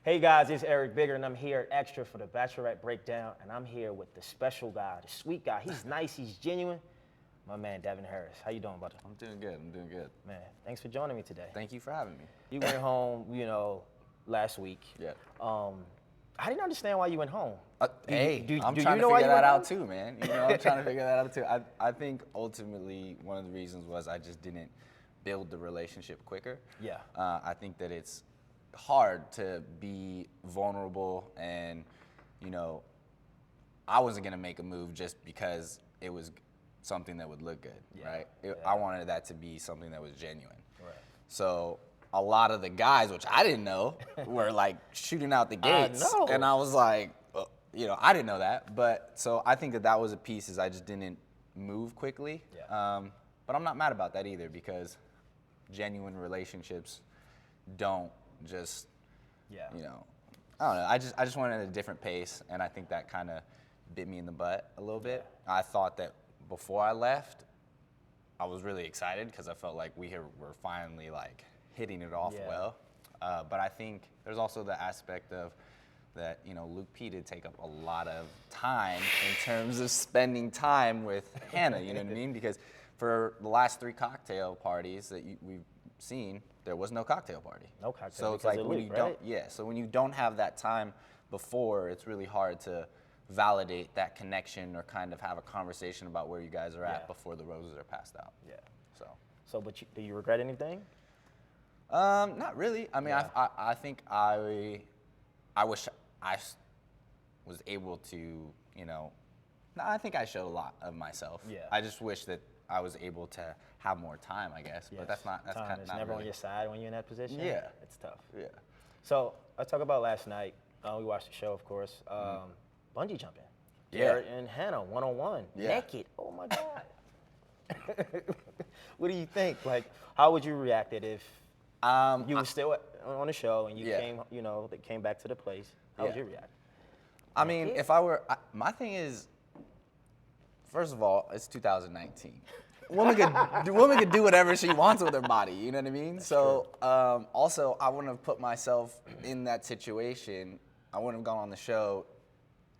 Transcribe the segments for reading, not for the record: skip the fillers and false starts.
Hey guys, it's Eric Bigger, and I'm here at Extra for the Bachelorette Breakdown, and I'm here with the special guy, the sweet guy. He's nice, he's genuine. My man, Devin Harris. How you doing, brother? I'm doing good. Man, thanks for joining me today. Thank you for having me. You went home, last week. Yeah. I didn't understand why you went home. I'm do trying you to know why figure you that went out home? too, man. I'm trying to figure that out too. I think ultimately one of the reasons was I just didn't build the relationship quicker. Yeah. I think that it's hard to be vulnerable and, I wasn't going to make a move just because it was something that would look good, right? I wanted that to be something that was genuine. Right. So a lot of the guys, which I didn't know, were like shooting out the gates. I know. And I was like, I didn't know that. But so I think that was a piece is I just didn't move quickly. Yeah. But I'm not mad about that either because genuine relationships don't just, I don't know. I just wanted a different pace, and I think that kind of bit me in the butt a little bit. I thought that before I left, I was really excited because I felt like we were finally like hitting it off well. But I think there's also the aspect of that, Luke P did take up a lot of time in terms of spending time with Hannah, you know what I mean? Because for the last 3 cocktail parties that we've seen, there was no cocktail party. No cocktail. So it's because like of when Luke, you right? don't, so when you don't have that time before, it's really hard to validate that connection or kind of have a conversation about where you guys are at before the roses are passed out. Yeah. So, But do you regret anything? not really. I mean, I think I wish I was able to, I think I showed a lot of myself. Yeah. I just wish that I was able to have more time, I guess. Yes. But that's kind of It's not never really. on your side when you're in that position. Yeah. It's tough. Yeah. So let's talk about last night. We watched the show, of course. Bungee jumping. Yeah. Garrett and Hannah, one-on-one, Yeah. naked. Oh my God. What do you think? Like, how would you react it if you were still on the show and you came, they came back to the place? How would you react? I mean, if I were, my thing is, first of all, it's 2019. Woman could do whatever she wants with her body. You know what I mean? That's so, also, I wouldn't have put myself in that situation. I wouldn't have gone on the show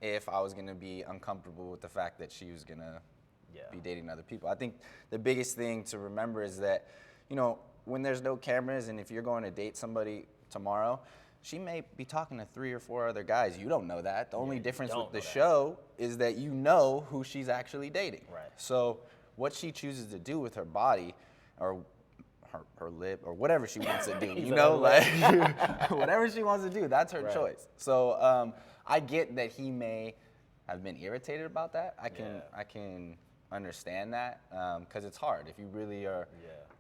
if I was gonna be uncomfortable with the fact that she was gonna be dating other people. I think the biggest thing to remember is that, when there's no cameras and if you're going to date somebody tomorrow, she may be talking to 3 or 4 other guys. You don't know that. The only difference with the show is that you know who she's actually dating. Right. So what she chooses to do with her body or her lip or whatever she wants to do, whatever she wants to do, that's her choice. So I get that he may have been irritated about that. I can understand that because it's hard. If you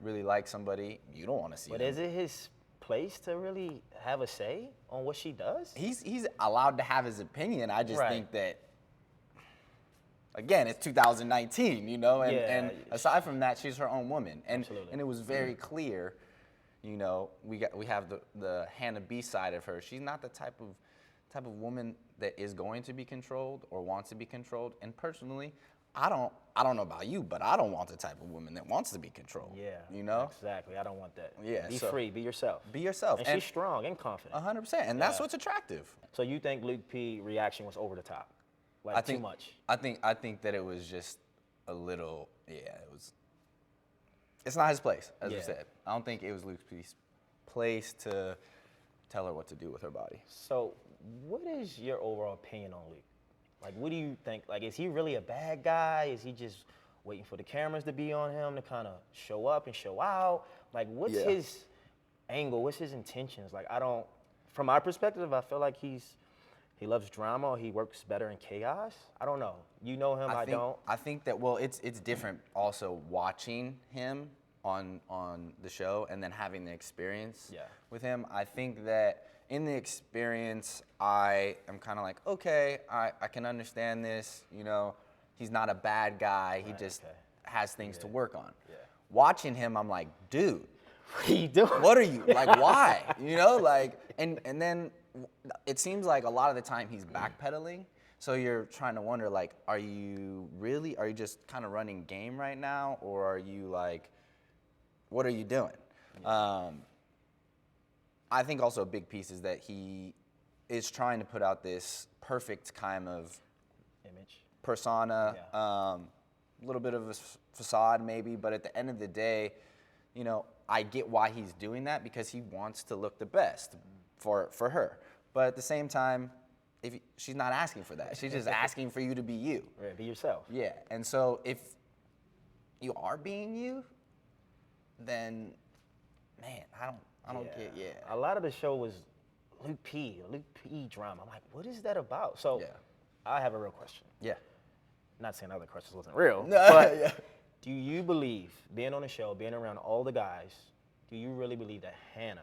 really like somebody, you don't want to see them. But is it his place to really have a say on what she does? He's allowed to have his opinion. I just think that, again, it's 2019, and aside from that, she's her own woman. And it was very clear, we have the Hannah B side of her. She's not the type of woman that is going to be controlled or wants to be controlled. And personally, I don't know about you, but I don't want the type of woman that wants to be controlled. Yeah. Exactly. I don't want that. Yeah. Be free. Be yourself. Be yourself. And she's strong and confident. 100%. And that's what's attractive. So you think Luke P reaction was over the top? Like too much? I think that it was just a little, it's not his place, as we said. I don't think it was Luke P's place to tell her what to do with her body. So what is your overall opinion on Luke? Like, what do you think? Like, is he really a bad guy? Is he just waiting for the cameras to be on him to kind of show up and show out? Like, what's his angle? What's his intentions? Like, from my perspective, I feel like he loves drama or he works better in chaos. I don't know. You know him, I don't. I think that, it's different also watching him on the show and then having the experience with him. I think that in the experience, I am kind of like, okay, I can understand this. He's not a bad guy. He just has things to work on. Yeah. Watching him, I'm like, dude, what are you doing? What are you, like, why? And then it seems like a lot of the time he's backpedaling. So you're trying to wonder, like, are you just kind of running game right now? Or are you like, what are you doing? I think also a big piece is that he is trying to put out this perfect kind of image, persona, a little bit of a facade maybe, but at the end of the day, you know, I get why he's doing that because he wants to look the best for her. But at the same time, she's not asking for that. She's just asking for you to be you. Right, be yourself. Yeah, and so if you are being you, then, man, I don't get, A lot of the show was Luke P drama. I'm like, what is that about? So I have a real question. Yeah. Not saying other questions wasn't real, No, but do you believe, being on the show, being around all the guys, do you really believe that Hannah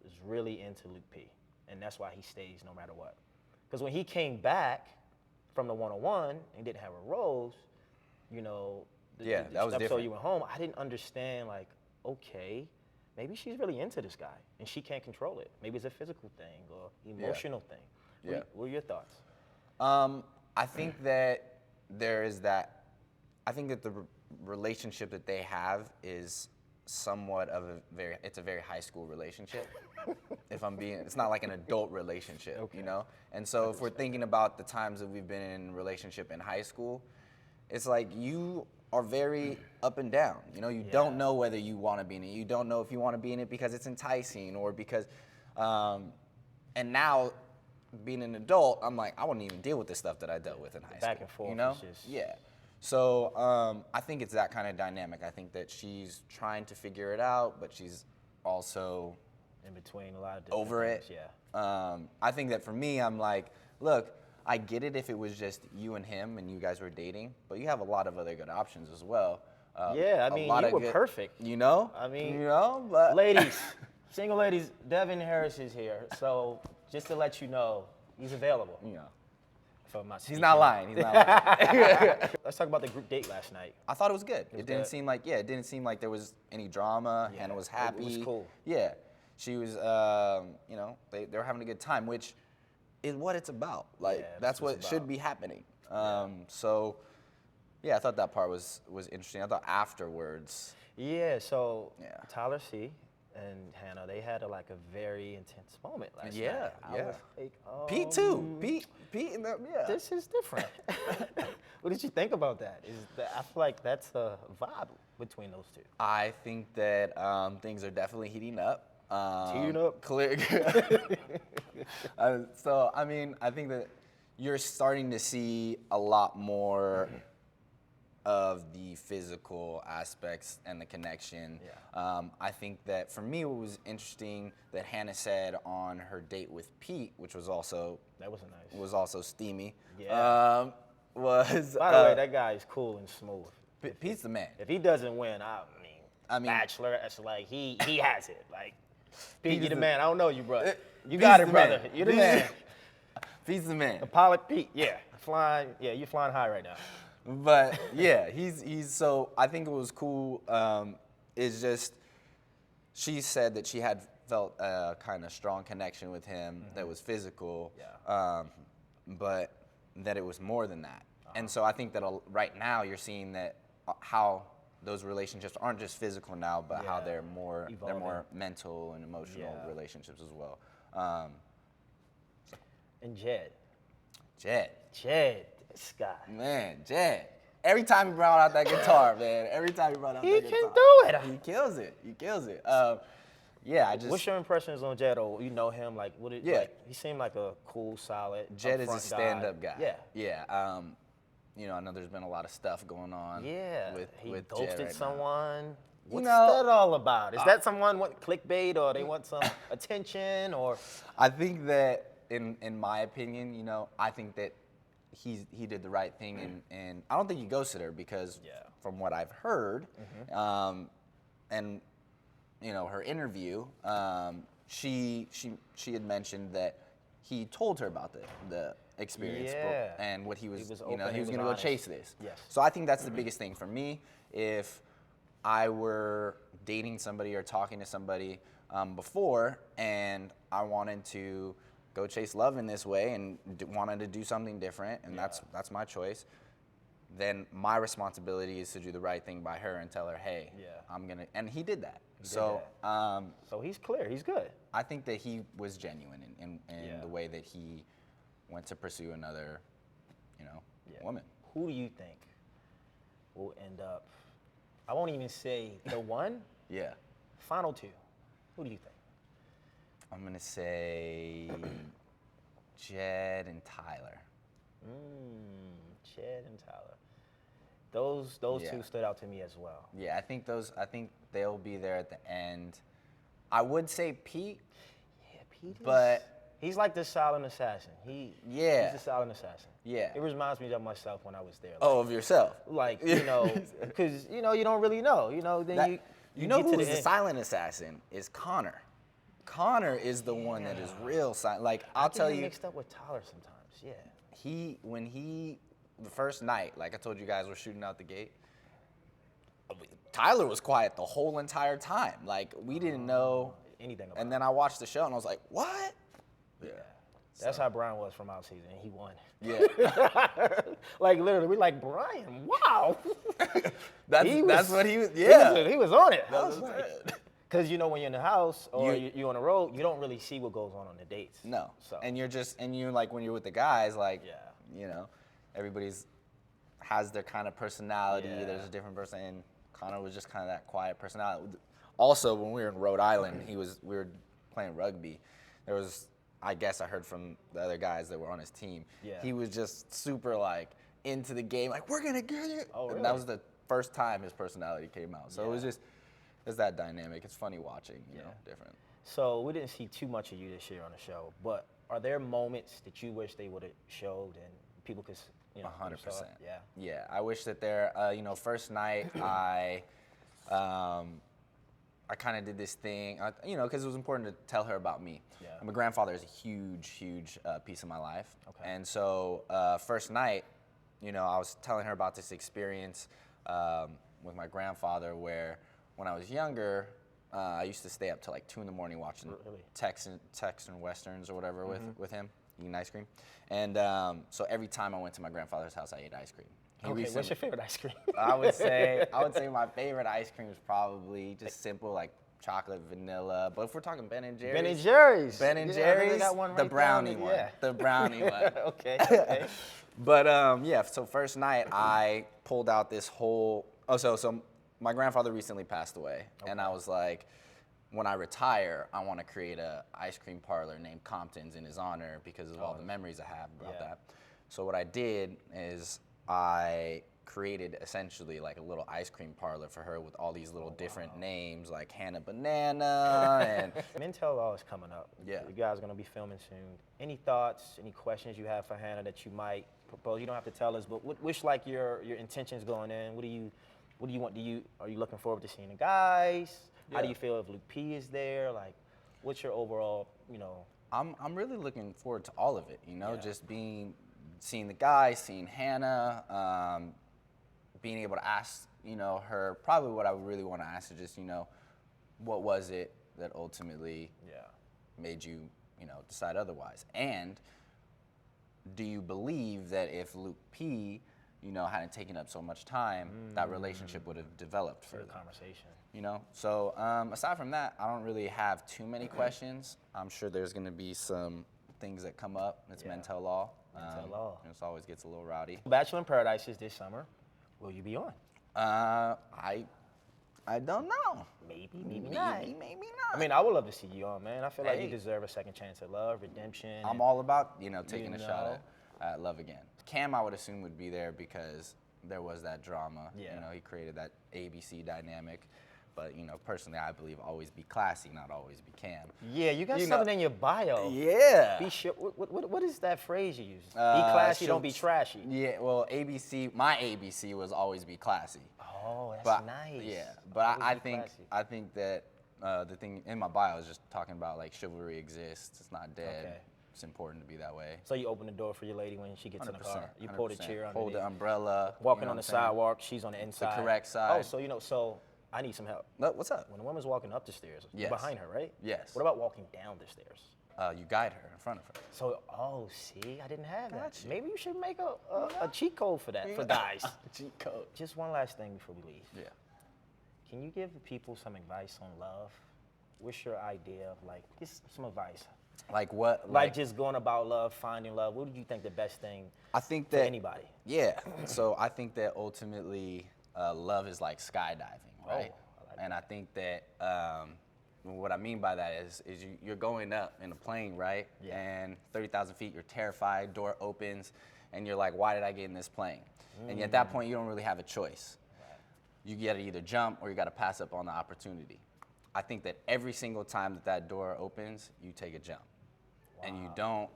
is really into Luke P? And that's why he stays no matter what? Because when he came back from the 101 and didn't have a rose, you know, that was episode different. You went home, I didn't understand, like, okay, maybe she's really into this guy and she can't control it. Maybe it's a physical thing or emotional thing. What are your thoughts? I think that there is that. I think that the relationship that they have is somewhat of it's a very high school relationship. It's not like an adult relationship, you know? And so if we're thinking about the times that we've been in a relationship in high school, it's like you are very up and down. You know, you don't know whether you want to be in it. You don't know if you want to be in it because it's enticing or because, and now being an adult, I'm like, I wouldn't even deal with the stuff that I dealt with in high school. Back and forth. You know? Yeah. So I think it's that kind of dynamic. I think that she's trying to figure it out, but she's also in between a lot of different over things, it. I think that for me, I'm like, look, I get it if it was just you and him and you guys were dating, but you have a lot of other good options as well. I mean, you were perfect. You know? I mean, you know, but ladies, single ladies, Devin Harris is here. So just to let you know, he's available. You know. He's not lying. He's not lying. Let's talk about the group date last night. I thought it was good. It didn't seem like there was any drama. Hannah was happy. It was cool. Yeah, she was. You know, they were having a good time, which is what it's about. Like that's what should be happening. So, yeah, I thought that part was interesting. I thought afterwards. Yeah. So Tyler C. and Hannah, they had a very intense moment last night. I was like, Pete too. Pete and them, This is different. What did you think about that? I feel like that's a vibe between those two. I think that things are definitely heating up. Heating up. Clear. So, I mean, I think that you're starting to see a lot more of the physical aspects and the connection. I think that for me, what was interesting that Hannah said on her date with Pete, which was also steamy. Yeah. Was by the way, that guy is cool and smooth. Pete's the man. If he doesn't win, I mean, Bachelor, it's like he has it. Like, Pete, you the man. I don't know you, brother. You got it, brother. You're the man. Pete's the man. Apollo Pete, flying. Yeah, you're flying high right now. But yeah, he's so I think it was cool. It's just she said that she had felt a kind of strong connection with him that was physical, but that it was more than that. And so I think that right now you're seeing that how those relationships aren't just physical now, but how they're more mental and emotional relationships as well. And Jed, this guy. Man, Jed. Every time he brought out that guitar, man. He can do it. He kills it. What's your impressions on Jed? Or you know him? Like, he seemed like a cool, solid. Jed is a stand-up guy. Yeah. You know, I know there's been a lot of stuff going on. Yeah. With he Jed ghosted right someone. Now. What's that all about? Is that someone want clickbait or they want some attention or? I think that, in my opinion, you know, I think that he did the right thing, and I don't think he ghosted her because from what I've heard, and you know her interview, she had mentioned that he told her about the experience and what he was going to go chase this. Yes. So I think that's the biggest thing for me. If I were dating somebody or talking to somebody before, and I wanted to go chase love in this way and wanted to do something different, and that's my choice. then my responsibility is to do the right thing by her and tell her, hey, I'm gonna, and he did that. So he's clear, he's good. I think that he was genuine in the way that he went to pursue another, woman. Who do you think will end up, I won't even say the one, final two. Who do you think? I'm gonna say Jed and Tyler. Jed and Tyler. Those two stood out to me as well. Yeah, I think they'll be there at the end. I would say Pete. Yeah, Pete. But he's like the silent assassin. He's the silent assassin. Yeah. It reminds me of myself when I was there. Like, of yourself. Like, because you don't really know. Then you know who's the silent assassin is Connor. Connor is the one that is real silent. Like, I'll tell you. Mixed up with Tyler sometimes. Yeah. The first night, like I told you guys, we're shooting out the gate. Tyler was quiet the whole entire time. Like, we didn't know anything about And then I watched the show and I was like, what? Yeah. That's how Brian was from our season. He won. Yeah. Like, literally, we're like, Brian, wow. That's what he was, yeah. He was on it. Because, when you're in the house or you're on the road, you don't really see what goes on the dates. No. So. And you're like, when you're with the guys, like, everybody's has their kind of personality. Yeah. There's a different person. And Connor was just kind of that quiet personality. Also, when we were in Rhode Island, we were playing rugby. There was, I guess I heard from the other guys that were on his team. Yeah. He was just super like into the game, like, we're gonna get it. Oh, really? And that was the first time his personality came out. So it was just, it's that dynamic. It's funny watching, you know, different. So we didn't see too much of you this year on the show, but are there moments that you wish they would have showed and people could, 100%. Yeah. Yeah, I wish that first night I kind of did this thing, because it was important to tell her about me. Yeah. And my grandfather is a huge, huge piece of my life. Okay. And so first night, I was telling her about this experience with my grandfather where when I was younger, I used to stay up till like 2 in the morning watching Texan Westerns or whatever with him, eating ice cream. And so every time I went to my grandfather's house, I ate ice cream. What's your favorite ice cream? I would say my favorite ice cream is probably just simple, like chocolate, vanilla. But if we're talking Ben and Jerry's. Ben and Jerry's. Ben and Jerry's, got one the right brownie there. one. Yeah. The brownie one. Okay. But so first night I pulled out this whole, so my grandfather recently passed away. And I was like, when I retire, I want to create a ice cream parlor named Compton's in his honor because of all the memories I have about that. So what I did is I created essentially like a little ice cream parlor for her with all these little different names like Hannah Banana and Men Tell All is coming up. Yeah. You guys are going to be filming soon. Any thoughts, any questions you have for Hannah that you might propose? You don't have to tell us, but what's like your intentions going in? What do you want? Are you looking forward to seeing the guys? How do you feel if Luke P is there? Like, what's your overall, I'm really looking forward to all of it, just seeing the guys, seeing Hannah, being able to ask, her, probably what I would really want to ask is just, what was it that ultimately made you, decide otherwise? And do you believe that if Luke P, hadn't taken up so much time, that relationship would have developed further? Good conversation. So aside from that, I don't really have too many questions. I'm sure there's going to be some things that come up. It's Men Tell All. It always gets a little rowdy. Bachelor in Paradise is this summer. Will you be on? I don't know. Maybe not. Maybe I not. mean, I would love to see you on, man. I feel like you deserve a second chance at love, redemption. I'm all about, taking a shot at love again. Cam, I would assume, would be there because there was that drama. Yeah. He created that ABC dynamic. But, personally, I believe always be classy, not always be Cam. Yeah, you got something in your bio. Yeah. Be sure. What is that phrase you use? Be classy, don't be trashy. Yeah, well, my ABC was always be classy. Oh, that's nice. Yeah, but I think that the thing in my bio is just talking about like chivalry exists. It's not dead. Okay. It's important to be that way. So you open the door for your lady when she gets in the car. You pull the chair underneath. Hold the umbrella. Walking on the sidewalk, she's on the inside. The correct side. Oh, so I need some help. What's up? When a woman's walking up the stairs, you're behind her, right? Yes. What about walking down the stairs? You guide her in front of her. So, oh, see, I didn't have that. Gotcha. Maybe you should make a cheat code for that, for guys. Cheat code. Just one last thing before we leave. Yeah. Can you give people some advice on love? What's your idea of, like, just some advice? Like what? Like just going about love, finding love. What do you think the best thing I think for that anybody? Yeah. So I think that ultimately love is like skydiving, right? And I think that what I mean by that is you're going up in a plane, right? Yeah. And 30,000 feet, you're terrified, door opens, and you're like, why did I get in this plane? And at that point, you don't really have a choice. You got to either jump or you got to pass up on the opportunity. I think that every single time that door opens, you take a jump. And you don't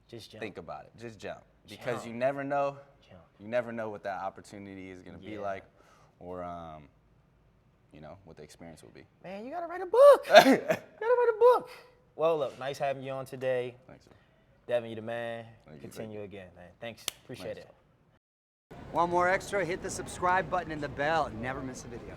just jump. think about it. Just jump. Because you never know. Jump. You never know what that opportunity is going to be like, or you know, what the experience will be. Man, you gotta write a book. You gotta write a book. Well, look, nice having you on today. Thanks, sir. Devin, you the man. Thank you. Continue again, man. Thanks. Appreciate it. Want more extra? Hit the subscribe button and the bell and never miss a video.